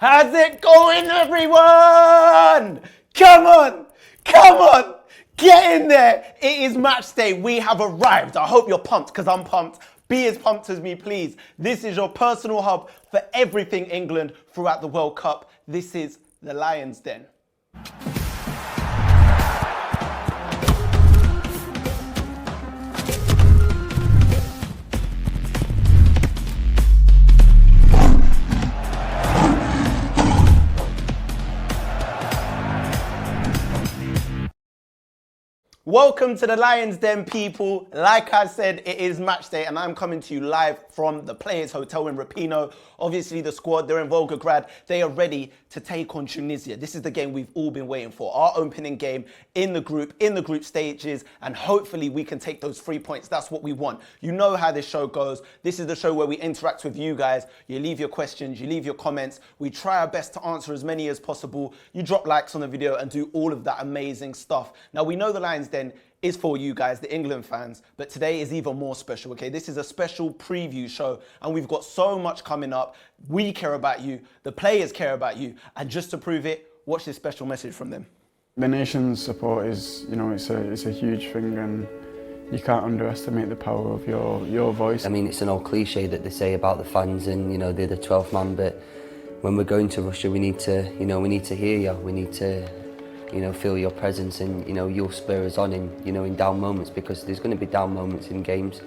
How's it going, everyone? Come on, come on, get in there. It is match day. We have arrived. I hope you're pumped because I'm pumped. Be as pumped as me, please. This is your personal hub for everything England throughout the World Cup. This is the Lions Den. Welcome to the Lions Den, people. Like I said, it is match day and I'm coming to you live from the Players Hotel in Rapino. Obviously the squad, they're in Volgograd. They are ready to take on Tunisia. This is the game we've all been waiting for. Our opening game in the group stages, and hopefully we can take those 3 points. That's what we want. You know how this show goes. This is the show where we interact with you guys. You leave your questions, you leave your comments. We try our best to answer as many as possible. You drop likes on the video and do all of that amazing stuff. Now we know the Lions Den is for you guys, the England fans, but today is even more special, okay? This is a special preview show and we've got so much coming up. We care about you, the players care about you, and just to prove it, watch this special message from them. The nation's support is, it's a huge thing, and you can't underestimate the power of your voice. I mean, it's an old cliche that they say about the fans and, they're the 12th man, but when we're going to Russia, we need to, we need to hear you, we need to, feel your presence, and you'll spur us on in down moments, because there's going to be down moments in games,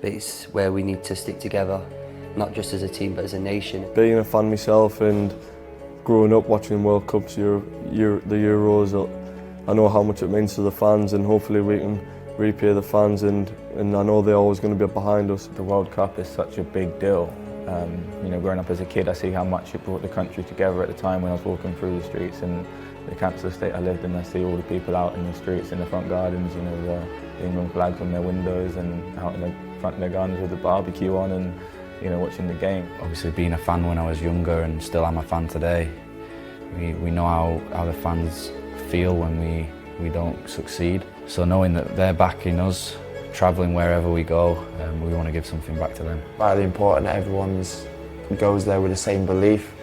but it's where we need to stick together, not just as a team but as a nation. Being a fan myself and growing up watching World Cups, the Euros, I know how much it means to the fans, and hopefully we can repay the fans, and I know they're always going to be behind us. The World Cup is such a big deal. Growing up as a kid, I see how much it brought the country together at the time when I was walking through the streets and the capital state I lived in. I see all the people out in the streets, in the front gardens, the England flags on their windows and out in the front of their gardens with the barbecue on and, watching the game. Obviously being a fan when I was younger and still am a fan today, we know how the fans feel when we don't succeed. So knowing that they're backing us, travelling wherever we go, we want to give something back to them. Vitally important that everyone goes there with the same belief.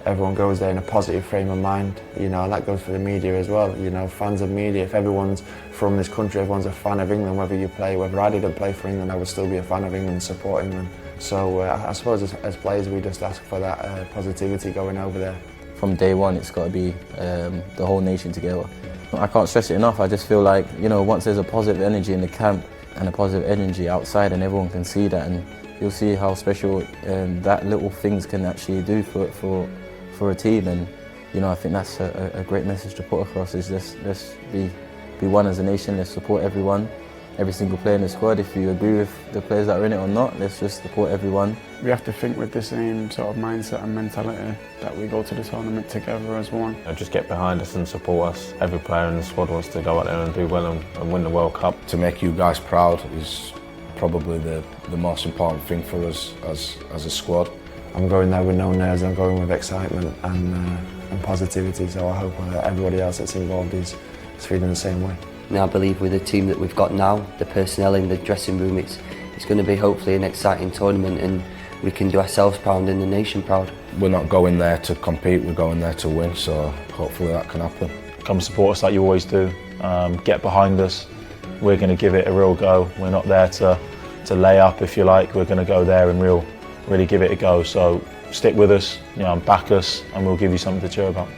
Everyone goes there in a positive frame of mind, and that goes for the media as well. Fans of media, if everyone's from this country, everyone's a fan of England, whether you play, whether I didn't play for England, I would still be a fan of England, support England. So I suppose as players, we just ask for that positivity going over there. From day one, it's got to be the whole nation together. I can't stress it enough. I just feel like, once there's a positive energy in the camp and a positive energy outside, and everyone can see that, and you'll see how special that little things can actually do for a team. And I think that's a great message to put across, is let's be one as a nation. Let's support everyone, every single player in the squad. If you agree with the players that are in it or not, let's just support everyone. We have to think with the same sort of mindset and mentality that we go to the tournament together as one. Just get behind us and support us. Every player in the squad wants to go out there and do well and win the World Cup. To make you guys proud is probably the most important thing for us as a squad. I'm going there with no nerves, I'm going with excitement and positivity, so I hope everybody else that's involved is feeling the same way. And I believe with the team that we've got now, the personnel in the dressing room, it's going to be hopefully an exciting tournament, and we can do ourselves proud and the nation proud. We're not going there to compete, we're going there to win, so hopefully that can happen. Come support us like you always do, get behind us. We're going to give it a real go. We're not there to lay up, if you like. We're going to go there and really give it a go. So stick with us, back us, and we'll give you something to cheer about.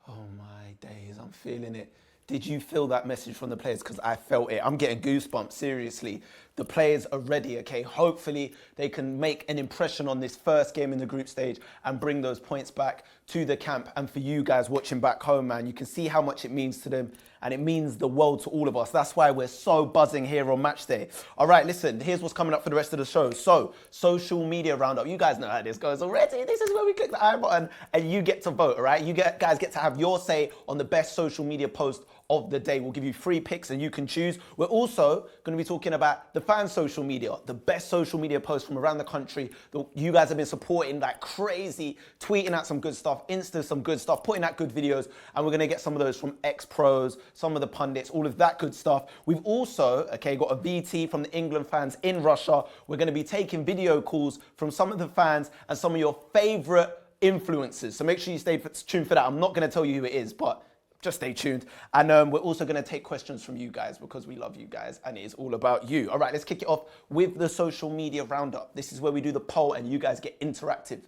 Oh my days, I'm feeling it. Did you feel that message from the players? Because I felt it. I'm getting goosebumps, seriously. The players are ready, okay? Hopefully they can make an impression on this first game in the group stage and bring those points back to the camp. And for you guys watching back home, man, you can see how much it means to them, and it means the world to all of us. That's why we're so buzzing here on Matchday. All right, listen, here's what's coming up for the rest of the show. So, social media roundup. You guys know how this goes already. This is where we click the I button and you get to vote, all right? You guys get to have your say on the best social media post of the day. We'll give you 3 picks and you can choose. We're also going to be talking about the fan social media, the best social media posts from around the country that you guys have been supporting like crazy, tweeting out some good stuff, Insta some good stuff, putting out good videos, and we're going to get some of those from ex-pros, some of the pundits, all of that good stuff. We've also, got a VT from the England fans in Russia. We're going to be taking video calls from some of the fans and some of your favourite influencers. So make sure you stay tuned for that. I'm not going to tell you who it is, but just stay tuned. And we're also going to take questions from you guys because we love you guys and it is all about you. All right, let's kick it off with the social media roundup. This is where we do the poll and you guys get interactive.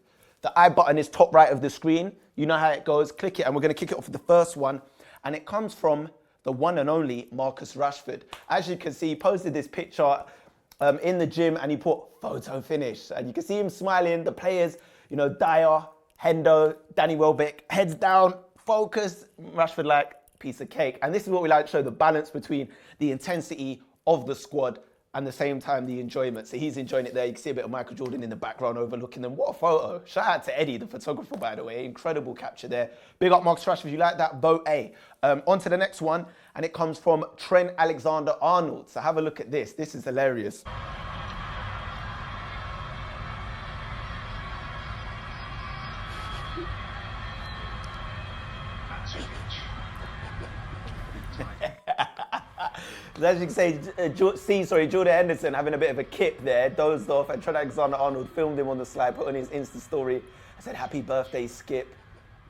The I button is top right of the screen. You know how it goes. Click it and we're going to kick it off with the first one. And it comes from the one and only Marcus Rashford. As you can see, he posted this picture in the gym and he put photo finish. And you can see him smiling. The players, Dyer, Hendo, Danny Welbeck, heads down, focus, Rashford like piece of cake. And this is what we like to show, the balance between the intensity of the squad and the same time the enjoyment. So he's enjoying it there. You can see a bit of Michael Jordan in the background overlooking them. What a photo. Shout out to Eddie, the photographer, by the way. Incredible capture there. Big up Marcus Rashford. If you like that, vote A. On to the next one. And it comes from Trent Alexander-Arnold. So have a look at this. This is hilarious. As you can say, Jordan Henderson having a bit of a kip there, dozed off, and Trent Alexander-Arnold filmed him on the slide, put on his Insta story. I said, happy birthday, Skip,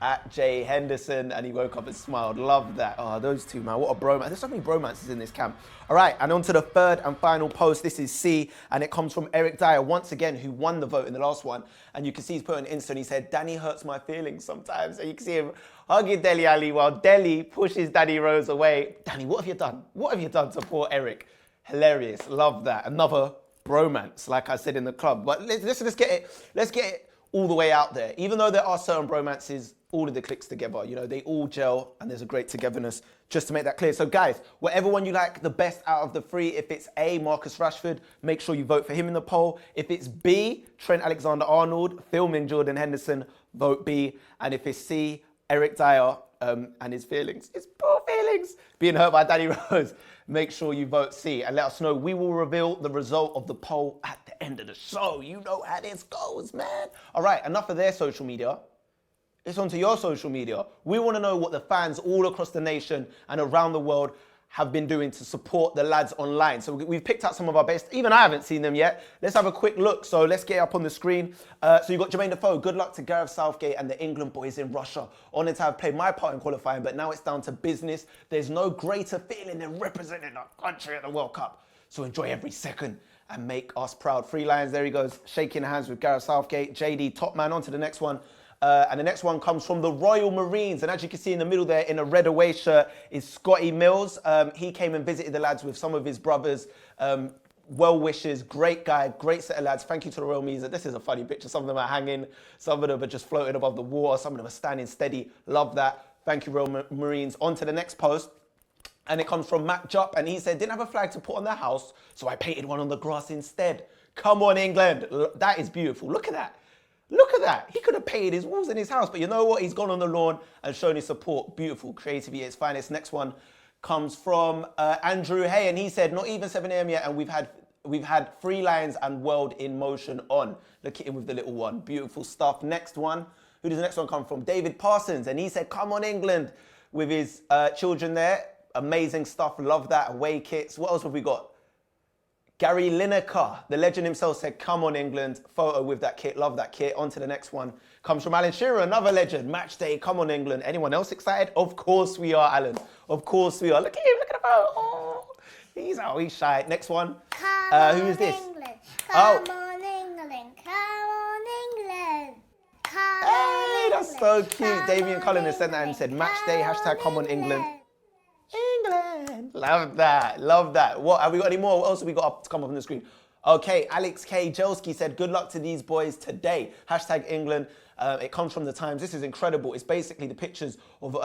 at Jay Henderson, and he woke up and smiled. Love that. Oh, those two, man, what a bromance. There's so many bromances in this camp. All right, and on to the third and final post. This is C, and it comes from Eric Dyer, once again, who won the vote in the last one. And you can see he's put on Insta, and he said, Danny hurts my feelings sometimes. And you can see him hugging Dele Alli while Dele pushes Danny Rose away. Danny, what have you done? What have you done to poor Eric? Hilarious. Love that. Another bromance, like I said in the club. But let's get it all the way out there. Even though there are certain bromances, all of the clicks together, they all gel and there's a great togetherness, just to make that clear. So guys, whatever one you like the best out of the 3, if it's A, Marcus Rashford, make sure you vote for him in the poll. If it's B, Trent Alexander-Arnold, filming Jordan Henderson, vote B. And if it's C, Eric Dyer and his feelings, his poor feelings, being hurt by Danny Rose, make sure you vote C and let us know. We will reveal the result of the poll at the end of the show. You know how this goes, man. All right, enough of their social media. It's onto your social media. We want to know what the fans all across the nation and around the world have been doing to support the lads online. So we've picked out some of our best. Even I haven't seen them yet. Let's have a quick look. So let's get it up on the screen. So you've got Jermaine Defoe. Good luck to Gareth Southgate and the England boys in Russia. Honoured to have played my part in qualifying, but now it's down to business. There's no greater feeling than representing our country at the World Cup. So enjoy every second and make us proud. 3 Lions, there he goes, shaking hands with Gareth Southgate. JD, top man. On to the next one. And the next one comes from the Royal Marines. And as you can see in the middle there, in a red away shirt, is Scotty Mills. He came and visited the lads with some of his brothers. Well wishes, great guy, great set of lads. Thank you to the Royal Marines. This is a funny picture. Some of them are hanging, some of them are just floating above the water, some of them are standing steady. Love that. Thank you, Royal Marines. On to the next post. And it comes from Matt Jupp, and he said, didn't have a flag to put on the house, so I painted one on the grass instead. Come on, England. That is beautiful. Look at that. Look at that. He could have painted his walls in his house, but you know what? He's gone on the lawn and shown his support. Beautiful. Creativity at its finest. Next one comes from Andrew Hay, and he said, not even 7 a.m. yet, and we've had 3 Lions and World in Motion on. Look at him with the little one. Beautiful stuff. Next one. Who does the next one come from? David Parsons, and he said, come on, England, with his children there. Amazing stuff. Love that. Away kits. What else have we got? Gary Lineker, the legend himself, said, come on, England. Photo with that kit. Love that kit. On to the next one. Comes from Alan Shearer, another legend. Matchday, come on, England. Anyone else excited? Of course we are, Alan. Of course we are. Look at him. Look at the photo. Oh, he's shy. Next one. Who is this? England. Come on, England. Come on, England. Come Hey, on, that's so cute. Damien Cullen has sent that and said, Matchday, hashtag come on, England. England. Love that. Love that. What have we got any more? What else have we got up to come up on the screen? Okay, Alex K. Jelski said, good luck to these boys today. Hashtag England. It comes from the Times. This is incredible. It's basically the pictures of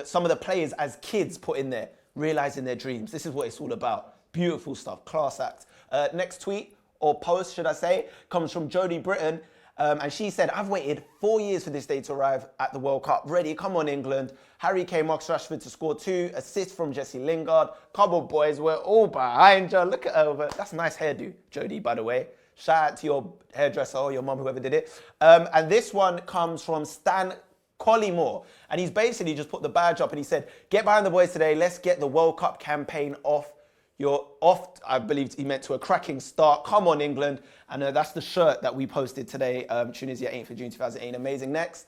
some of the players as kids put in there, realising their dreams. This is what it's all about. Beautiful stuff. Class act. Next tweet, or post, should I say, comes from Jodie Britton. And she said, I've waited 4 years for this day to arrive at the World Cup. Ready, come on England. Harry Kane, Marcus Rashford to score 2 assists from Jesse Lingard. Come on boys, we're all behind you. Look at her over. That's a nice hairdo, Jodie, by the way. Shout out to your hairdresser or your mum, whoever did it. And this one comes from Stan Collymore. And he's basically just put the badge up and he said, get behind the boys today. Let's get the World Cup campaign off. You're off, I believe he meant, to a cracking start. Come on, England. And that's the shirt that we posted today. Tunisia, 8th of June 2018. Amazing. Next.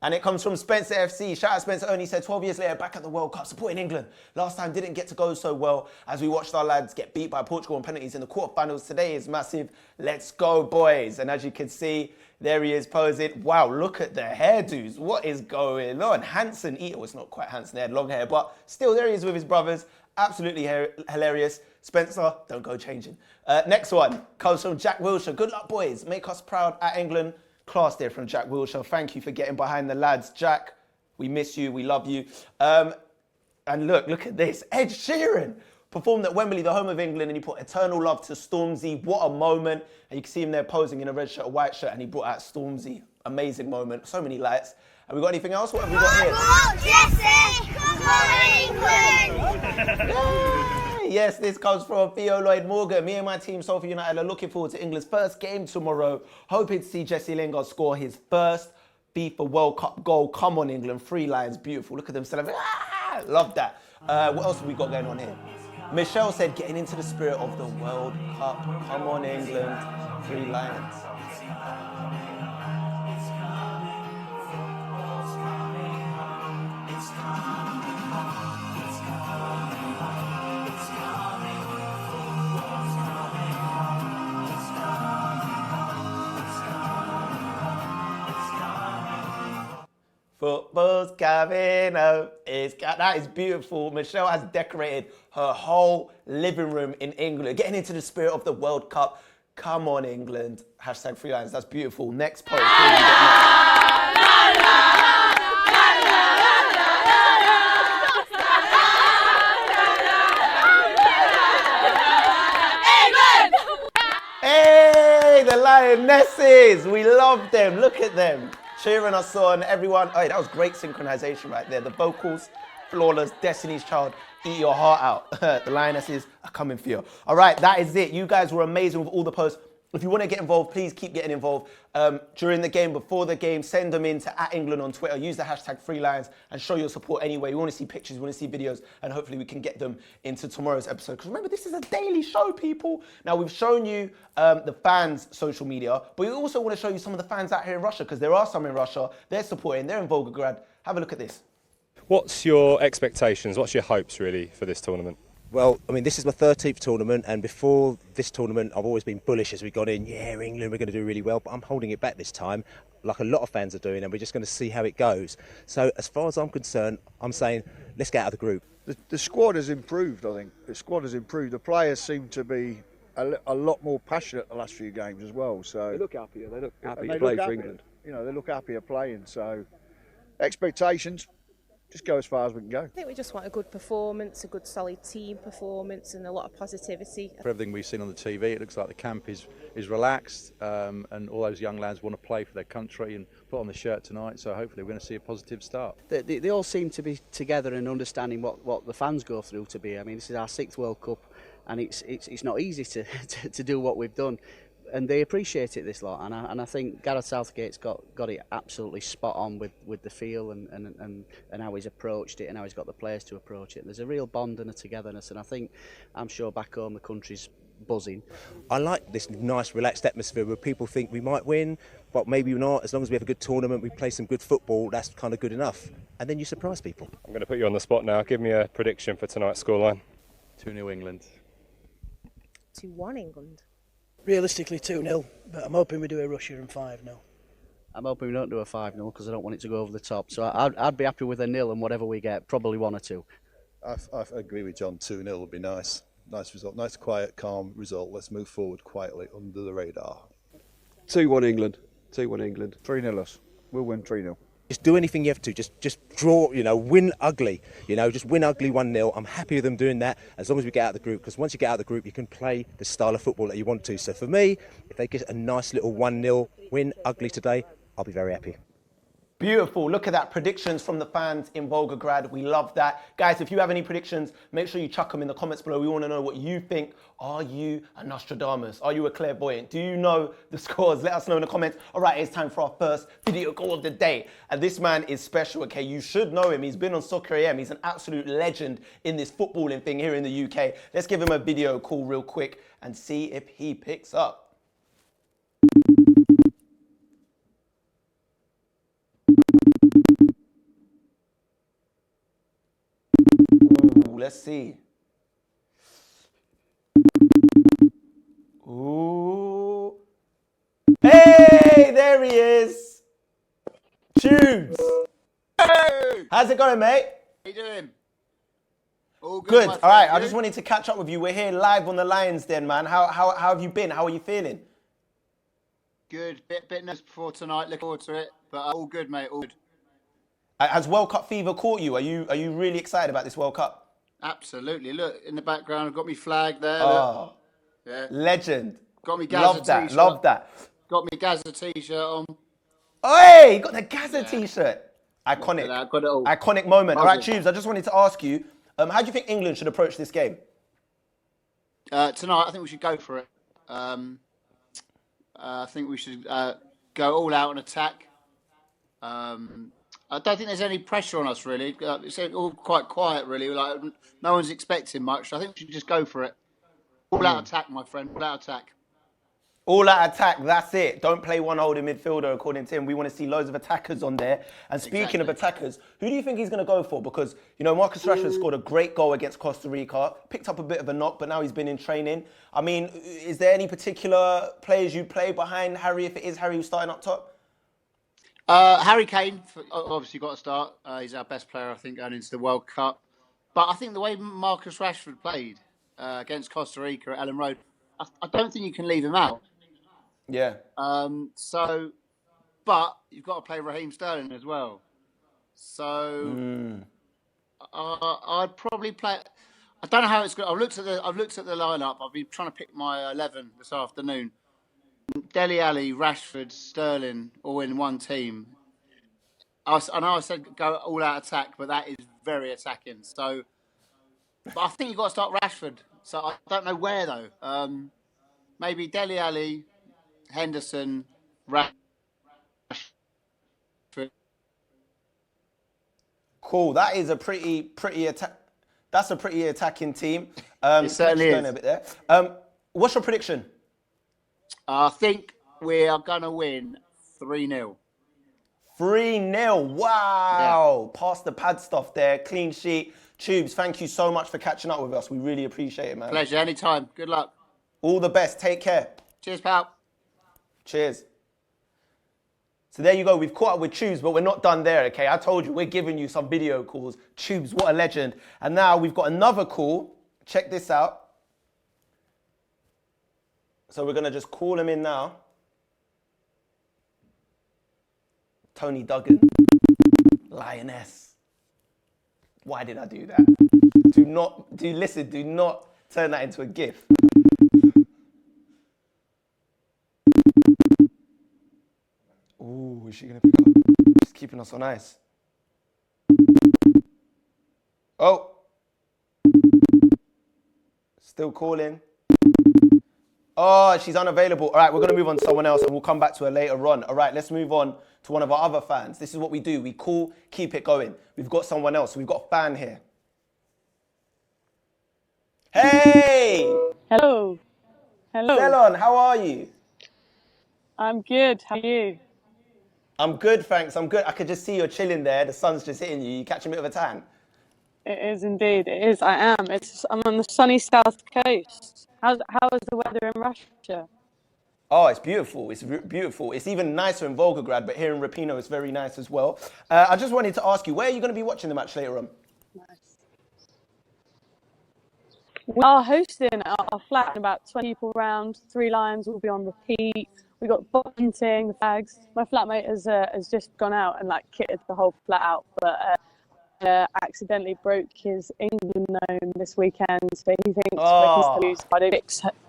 And it comes from Spencer FC. Shout out Spencer Only said 12 years later, back at the World Cup, supporting England. Last time didn't get to go so well as we watched our lads get beat by Portugal on penalties in the quarterfinals. Today is massive. Let's go, boys. And as you can see, there he is posing. Wow, look at the hairdos. What is going on? Hanson, well, it's not quite Hanson, they had long hair, but still there he is with his brothers. Absolutely hilarious. Spencer, don't go changing. Next one comes from Jack Wilshire. Good luck, boys. Make us proud at England. Class there from Jack Wilshire. Thank you for getting behind the lads. Jack, we miss you. We love you. And look at this. Ed Sheeran performed at Wembley, the home of England, and he put Eternal Love to Stormzy. What a moment. And you can see him there posing in a red shirt, a white shirt, and he brought out Stormzy. Amazing moment. So many lights. Have we got anything else? What have we got here? Come on, England! Yes, this comes from Theo Lloyd Morgan. Me and my team, Salford United, are looking forward to England's first game tomorrow. Hoping to see Jesse Lingard score his first FIFA World Cup goal. Come on, England. 3 lines. Beautiful. Look at them celebrating. Ah, love that. What else have we got going on here? Michelle said, getting into the spirit of the World Cup. Come on, England. 3 lines. Football's coming up. That is beautiful. Michelle has decorated her whole living room in England, getting into the spirit of the World Cup. Come on, England. Hashtag 3 lines. That's beautiful. Next post. Hey, the Lionesses. We love them. Look at them. Cheering us on, everyone. Oh, that was great synchronization right there. The vocals, flawless. Destiny's Child, eat your heart out. The Lionesses are coming for you. All right, that is it. You guys were amazing with all the posts. If you want to get involved, please keep getting involved. During the game, before the game, send them in to @England on Twitter. Use the hashtag 3Lions and show your support anyway. We want to see pictures, we want to see videos, and hopefully we can get them into tomorrow's episode. Because remember, this is a daily show, people. Now, we've shown you the fans' social media, but we also want to show you some of the fans out here in Russia, because there are some in Russia. They're supporting, they're in Volgograd. Have a look at this. What's your expectations? What's your hopes, really, for this tournament? Well, I mean, this is my 13th tournament, and before this tournament, I've always been bullish as we got in. Yeah, England, we're going to do really well, but I'm holding it back this time, like a lot of fans are doing, and we're just going to see how it goes. So, as far as I'm concerned, I'm saying, let's get out of the group. The squad has improved, I think. The squad has improved. The players seem to be a lot more passionate the last few games as well. So they look happier. They look happy to play for England. You know, they look happier playing. So, expectations. Just go as far as we can go. I think we just want a good performance, a good solid team performance and a lot of positivity. For everything we've seen on the TV, it looks like the camp is relaxed and all those young lads want to play for their country and put on the shirt tonight, so hopefully we're going to see a positive start. They all seem to be together and understanding what the fans go through to be. I mean, this is our 6th World Cup and it's not easy to do what we've done. And they appreciate it, this lot, and I think Gareth Southgate's got it absolutely spot on with the feel and how he's approached it and how he's got the players to approach it. There's a real bond and a togetherness, and I'm sure back home the country's buzzing. I like this nice, relaxed atmosphere where people think we might win, but maybe not. As long as we have a good tournament, we play some good football, that's kind of good enough. And then you surprise people. I'm going to put you on the spot now. Give me a prediction for tonight's scoreline. 2-0 England. 2-1 England. Realistically 2-0, but I'm hoping we do a Russia and 5-0. I'm hoping we don't do a 5-0 because I don't want it to go over the top. So I'd be happy with a 0 and whatever we get, probably 1 or 2. I agree with John. 2-0 would be nice. Nice result. Nice, quiet, calm result. Let's move forward quietly under the radar. 2-1 England. 2-1 England. 3-0 us. We'll win 3-0. Just do anything you have to. Just draw, win ugly. Just win ugly 1-0. I'm happy with them doing that as long as we get out of the group, because once you get out of the group, you can play the style of football that you want to. So for me, if they get a nice little 1-0 win ugly today, I'll be very happy. Beautiful. Look at that. Predictions from the fans in Volgograd. We love that. Guys, if you have any predictions, make sure you chuck them in the comments below. We want to know what you think. Are you a Nostradamus? Are you a clairvoyant? Do you know the scores? Let us know in the comments. All right, it's time for our first video call of the day. And this man is special, okay? You should know him. He's been on Soccer AM. He's an absolute legend in this footballing thing here in the UK. Let's give him a video call real quick and see if he picks up. Let's see. Ooh. Hey, there he is. Tubes. Hey! How's it going, mate? How you doing? All good. Good. My All right. friend, I just wanted to catch up with you. We're here live on the Lions Den, man. How have you been? How are you feeling? Good. Bit nervous before tonight. Looking forward to it, but all good, mate. All good. Has World Cup fever caught you? Are you really excited about this World Cup? Absolutely. Look in the background. I've got me flag there. Oh, yeah. legend. Got me Gaza Love that. t-shirt. Love that. Got me Gaza t-shirt on. Hey, you got the Gaza t-shirt. Iconic. I've got it all. Iconic moment. All right, Buzzing. Tubes, I just wanted to ask you, how do you think England should approach this game? Tonight, I think we should go for it. I think we should go all out and attack. I don't think there's any pressure on us, really. It's all quite quiet, really. Like, no one's expecting much. I think we should just go for it. All out attack, my friend. All out attack. All out attack, that's it. Don't play one holding midfielder, according to him. We want to see loads of attackers on there. And speaking of attackers, who do you think he's going to go for? Because, Marcus Rashford scored a great goal against Costa Rica, picked up a bit of a knock, but now he's been in training. I mean, is there any particular players you play behind Harry, if it is Harry who's starting up top? Harry Kane, obviously got to start. He's our best player, I think, going into the World Cup. But I think the way Marcus Rashford played against Costa Rica at Ellen Road, I don't think you can leave him out. Yeah. But you've got to play Raheem Sterling as well. So I'd probably play. I don't know how it's going. I've looked at the lineup. I've been trying to pick my 11 this afternoon. Dele Alli, Rashford, Sterling, all in one team. I know I said go all out attack, but that is very attacking. So, but I think you've got to start Rashford. So I don't know where though. Maybe Dele Alli, Henderson, Rashford. Cool. That is a pretty That's a pretty attacking team. It certainly is. A bit there. What's your prediction? I think we are going to win 3-0. 3-0. Wow. Yeah. Past the pad stuff there. Clean sheet. Tubes, thank you so much for catching up with us. We really appreciate it, man. Pleasure. Anytime. Good luck. All the best. Take care. Cheers, pal. Cheers. So there you go. We've caught up with Tubes, but we're not done there, okay? I told you, we're giving you some video calls. Tubes, what a legend. And now we've got another call. Check this out. So we're going to just call him in now. Toni Duggan. Lioness. Why did I do that? Do not turn that into a GIF. Ooh, is she going to pick up? She's keeping us on ice. Oh. Still calling. Oh, she's unavailable. All right, we're going to move on to someone else and we'll come back to her later on. All right, let's move on to one of our other fans. This is what we do. We call, keep it going. We've got someone else. We've got a fan here. Hey! Hello. Hello. Selon, how are you? I'm good. How are you? I'm good, thanks. I'm good. I could just see you're chilling there. The sun's just hitting you. You catching a bit of a tan? It is indeed. It is. I am. I'm on the sunny south coast. How is the weather in Russia? Oh, it's beautiful. It's beautiful. It's even nicer in Volgograd, but here in Rapino, it's very nice as well. I just wanted to ask you, where are you going to be watching the match later on? Nice. We are hosting our flat in about 20 people round. 3 Lions will be on repeat. We got bunting, the flags. My flatmate has just gone out and like kitted the whole flat out, but accidentally broke his England gnome this weekend. So he thinks we're going to lose. I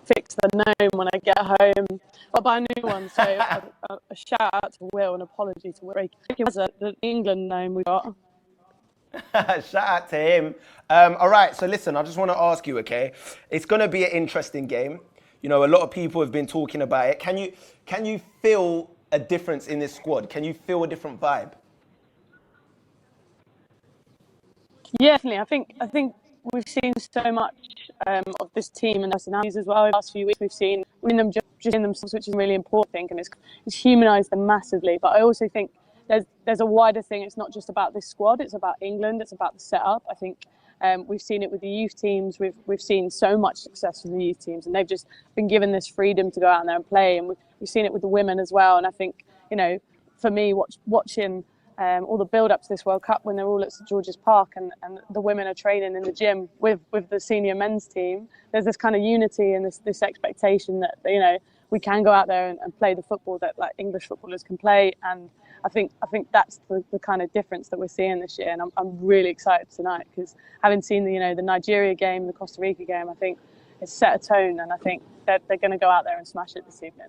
fix the gnome when I get home. I'll buy a new one. So a shout out to Will, an apology to Will. It was the England gnome we got. Shout out to him. All right, so listen, I just want to ask you, okay? It's going to be an interesting game. You know, a lot of people have been talking about it. Can you feel a difference in this squad? Can you feel a different vibe? Yeah, definitely. I think we've seen so much of this team and personalities as well. In the last few weeks, we've seen them just in themselves, which is really important, I think, and it's humanised them massively. But I also think there's a wider thing. It's not just about this squad. It's about England. It's about the setup. I think we've seen it with the youth teams. We've seen so much success from the youth teams, and they've just been given this freedom to go out there and play. And we've seen it with the women as well. And I think, you know, for me, watching all the build-up to this World Cup when they're all at St George's Park and the women are training in the gym with the senior men's team, there's this kind of unity and this expectation that, you know, we can go out there and play the football that like English footballers can play. And I think that's the kind of difference that we're seeing this year. And I'm really excited tonight because having seen the Nigeria game, the Costa Rica game, I think it's set a tone, and I think they're going to go out there and smash it this evening.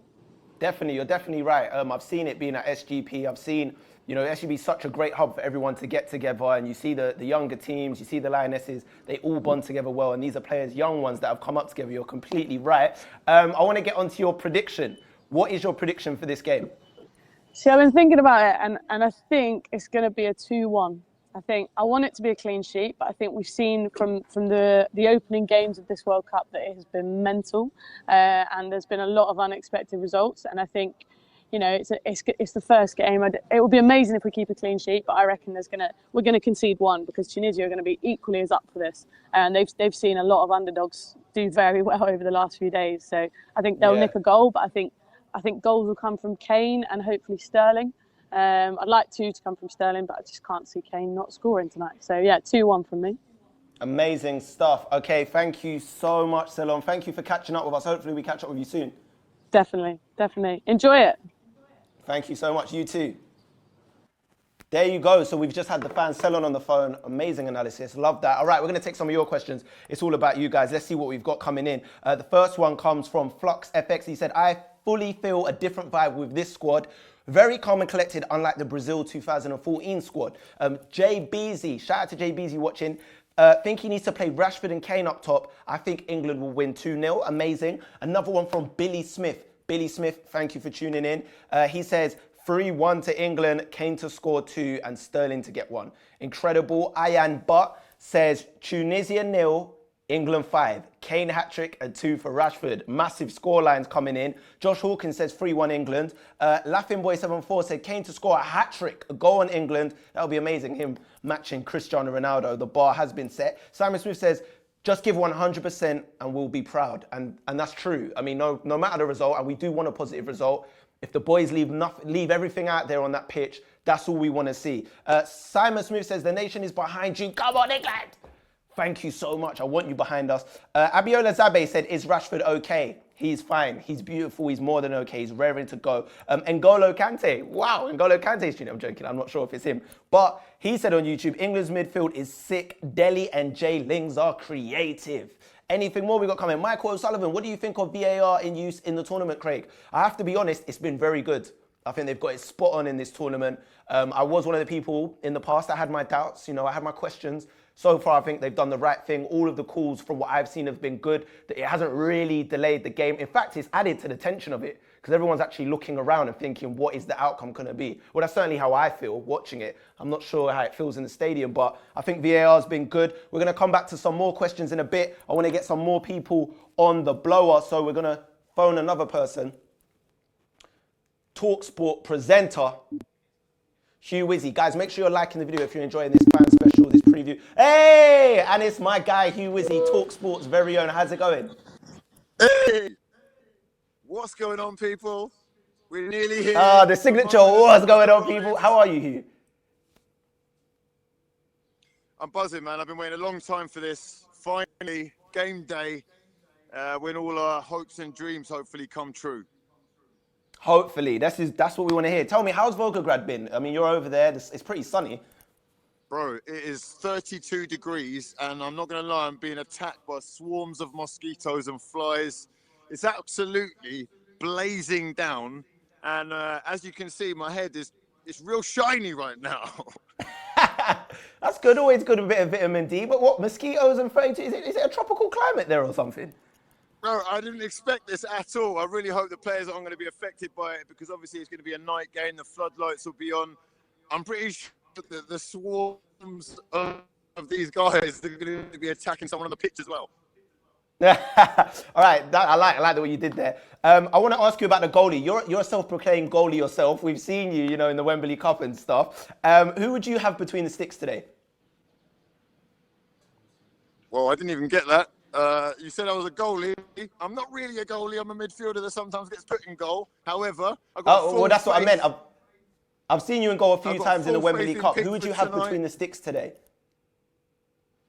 Definitely, you're definitely right. I've seen it being at SGP. I've seen, you know, SGP is such a great hub for everyone to get together, and you see the younger teams, you see the Lionesses, they all bond together well, and these are players, young ones that have come up together. You're completely right. I want to get onto your prediction. What is your prediction for this game? See, I've been thinking about it, and I think it's going to be a 2-1. I want it to be a clean sheet, but I think we've seen from the opening games of this World Cup that it has been mental, and there's been a lot of unexpected results. And I think, you know, it's the first game. It would be amazing if we keep a clean sheet, but I reckon we're gonna concede 1 because Tunisia are going to be equally as up for this, and they've seen a lot of underdogs do very well over the last few days. So I think they'll nick a goal, but I think goals will come from Kane and hopefully Sterling. I'd like 2 to come from Sterling, but I just can't see Kane not scoring tonight. So yeah, 2-1 from me. Amazing stuff. Okay, thank you so much, Ceylon. Thank you for catching up with us. Hopefully we catch up with you soon. Definitely. Enjoy it. Thank you so much. You too. There you go. So we've just had the fan Ceylon on the phone. Amazing analysis. Love that. All right, we're going to take some of your questions. It's all about you guys. Let's see what we've got coming in. The first one comes from Flux FX. He said, I fully feel a different vibe with this squad. Very calm and collected, unlike the Brazil 2014 squad. Jay Beezy, shout out to Jay Beezy watching. Think he needs to play Rashford and Kane up top. I think England will win 2-0. Amazing. Another one from Billy Smith. Billy Smith, thank you for tuning in. He says 3-1 to England, Kane to score 2 and Sterling to get 1. Incredible. Ayan Butt says Tunisia 0, England 5. Kane hat-trick and 2 for Rashford. Massive score lines coming in. Josh Hawkins says 3-1 England. Laughing Boy 74 said Kane to score a hat-trick, a goal on England. That would be amazing, him matching Cristiano Ronaldo. The bar has been set. Simon Smith says, just give 100% and we'll be proud. And that's true. I mean, no matter the result, and we do want a positive result, if the boys leave everything out there on that pitch, that's all we want to see. Simon Smith says, the nation is behind you. Come on, England! Thank you so much. I want you behind us. Abiola Zabe said, is Rashford okay? He's fine. He's beautiful. He's more than okay. He's raring to go. N'Golo Kante. Wow, N'Golo Kante's tuning. I'm joking. I'm not sure if it's him. But he said on YouTube, England's midfield is sick. Delhi and Jay Lings are creative. Anything more we got coming? Michael O'Sullivan, what do you think of VAR in use in the tournament, Craig? I have to be honest, it's been very good. I think they've got it spot on in this tournament. I was one of the people in the past that had my doubts. You know, I had my questions. So far, I think they've done the right thing. All of the calls from what I've seen have been good. It hasn't really delayed the game. In fact, it's added to the tension of it because everyone's actually looking around and thinking, what is the outcome going to be? Well, that's certainly how I feel watching it. I'm not sure how it feels in the stadium, but I think VAR's been good. We're going to come back to some more questions in a bit. I want to get some more people on the blower, so we're going to phone another person. TalkSport presenter, Hugh Wizzy. Guys, make sure you're liking the video if you're enjoying this fan special, this preview. Hey! And it's my guy, Hugh Wizzy, TalkSport's very own. How's it going? Hey! What's going on, people? We're nearly here. The signature. What's going on, people? How are you, Hugh? I'm buzzing, man. I've been waiting a long time for this. Finally, game day when all our hopes and dreams hopefully come true. Hopefully, that's what we want to hear. Tell me, how's Volgograd been? I mean, you're over there. It's pretty sunny. Bro, it is 32 degrees, and I'm not going to lie, I'm being attacked by swarms of mosquitoes and flies. It's absolutely blazing down, and as you can see, my head is real shiny right now. That's good. Always good, a bit of vitamin D. But what, mosquitoes and 32? Is it a tropical climate there or something? Bro, I didn't expect this at all. I really hope the players aren't going to be affected by it, because obviously it's going to be a night game. The floodlights will be on. I'm pretty sure that the swarms of these guys are going to be attacking someone on the pitch as well. All right, I like the way you did there. I want to ask you about the goalie. You're a self-proclaimed goalie yourself. We've seen you, in the Wembley Cup and stuff. Who would you have between the sticks today? Well, I didn't even get that. You said I was a goalie. I'm not really a goalie. I'm a midfielder that sometimes gets put in goal. However, I've got well, that's what I meant. I've seen you in goal a few times in the Wembley Cup. Who would you have between the sticks today?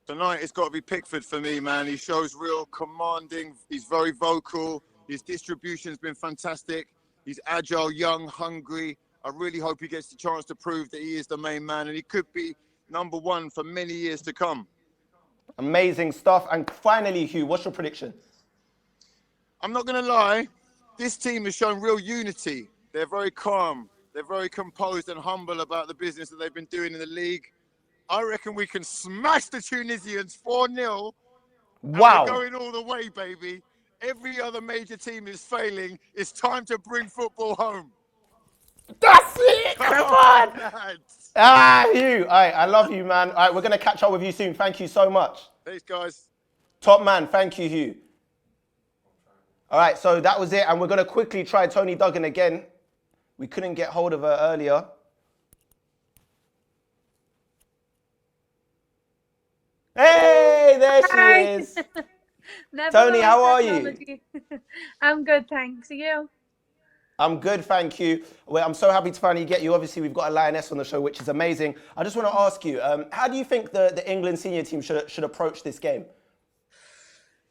Tonight, it's got to be Pickford for me, man. He shows real commanding. He's very vocal. His distribution's been fantastic. He's agile, young, hungry. I really hope he gets the chance to prove that he is the main man, and he could be number one for many years to come. Amazing stuff. And finally, Hugh, what's your prediction? I'm not going to lie. This team has shown real unity. They're very calm. They're very composed and humble about the business that they've been doing in the league. I reckon we can smash the Tunisians 4-0. Wow. We're going all the way, baby. Every other major team is failing. It's time to bring football home. That's it. Come on. Hugh. All right, I love you, man. All right, we're going to catch up with you soon. Thank you so much. Thanks, guys. Top man. Thank you, Hugh. All right, so that was it. And we're going to quickly try Toni Duggan again. We couldn't get hold of her earlier. Hey, there she is. Toni, how are you? I'm good, thanks. Are you? I'm good, thank you. Well, I'm so happy to finally get you. Obviously, we've got a Lioness on the show, which is amazing. I just want to ask you, how do you think the England senior team should approach this game?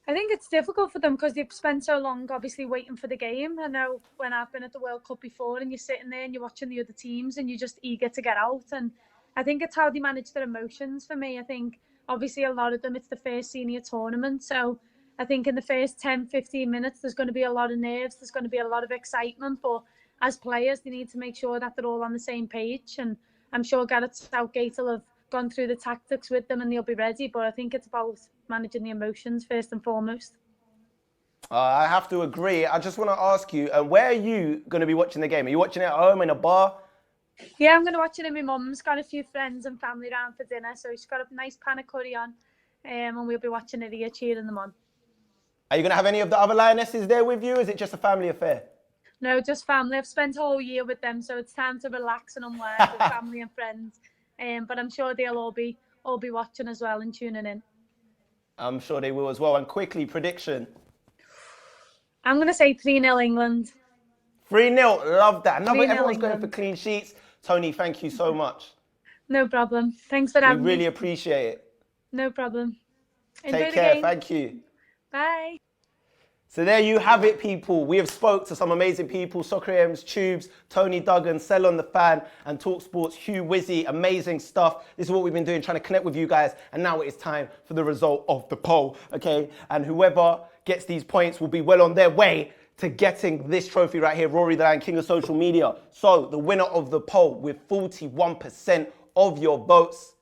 I think it's difficult for them because they've spent so long, obviously, waiting for the game. I know when I've been at the World Cup before and you're sitting there and you're watching the other teams and you're just eager to get out. And I think it's how they manage their emotions for me. I think, obviously, a lot of them, it's the first senior tournament. So I think in the first 10, 15 minutes, there's going to be a lot of nerves. There's going to be a lot of excitement. But as players, they need to make sure that they're all on the same page. And I'm sure Gareth Southgate will have gone through the tactics with them and they'll be ready. But I think it's about managing the emotions first and foremost. I have to agree. I just want to ask you, where are you going to be watching the game? Are you watching it at home, in a bar? Yeah, I'm going to watch it in my mum's. Got a few friends and family around for dinner. So she's got a nice pan of curry on. And we'll be watching it here, cheering them on. Are you going to have any of the other Lionesses there with you? Or is it just a family affair? No, just family. I've spent a whole year with them, so it's time to relax and unwind with family and friends. But I'm sure they'll all be watching as well and tuning in. I'm sure they will as well. And quickly, prediction. I'm going to say 3-0 England. 3-0. Love that. No, but everyone's England. going for clean sheets. Toni, thank you so much. No problem. Thanks for having me. We really appreciate it. No problem. Enjoy Take the care. game. Thank you. Bye. So there you have it, people. We have spoke to some amazing people. Soccer AM's Tubes, Toni Duggan, Sell on the Fan, and Talk Sports, Hugh Wizzy. Amazing stuff. This is what we've been doing, trying to connect with you guys. And now it is time for the result of the poll, okay? And whoever gets these points will be well on their way to getting this trophy right here, Rory the Lion, King of Social Media. So the winner of the poll with 41% of your votes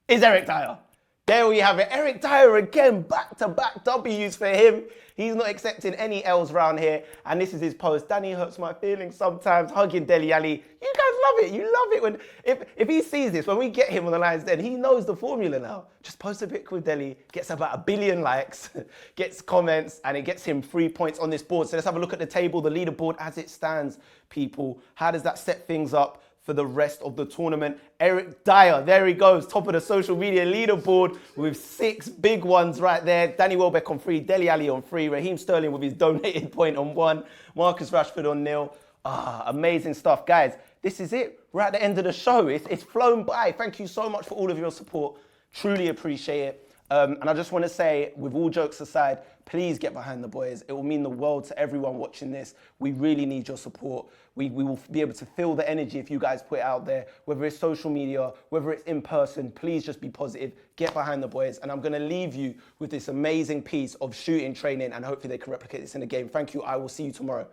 is Eric Dyer. There we have it. Eric Dyer again, back-to-back W's for him. He's not accepting any L's around here. And this is his post. Danny hurts my feelings sometimes, hugging Dele Alli. You guys love it. You love it when, if he sees this, when we get him on the Lions Den, he knows the formula now. Just post a pic with Dele, gets about 1 billion likes, gets comments, and it gets him 3 points on this board. So let's have a look at the table, the leaderboard as it stands, people. How does that set things up for the rest of the tournament? Eric Dyer, there he goes, top of the social media leaderboard with 6 big ones right there. Danny Welbeck on 3, Dele Alli on 3, Raheem Sterling with his donated point on 1, Marcus Rashford on 0. Amazing stuff. Guys, this is it. We're at the end of the show. It's flown by. Thank you so much for all of your support. Truly appreciate it. And I just want to say, with all jokes aside, please get behind the boys. It will mean the world to everyone watching this. We really need your support. We will be able to feel the energy if you guys put it out there, whether it's social media, whether it's in person. Please just be positive. Get behind the boys. And I'm going to leave you with this amazing piece of shooting training, and hopefully they can replicate this in the game. Thank you. I will see you tomorrow.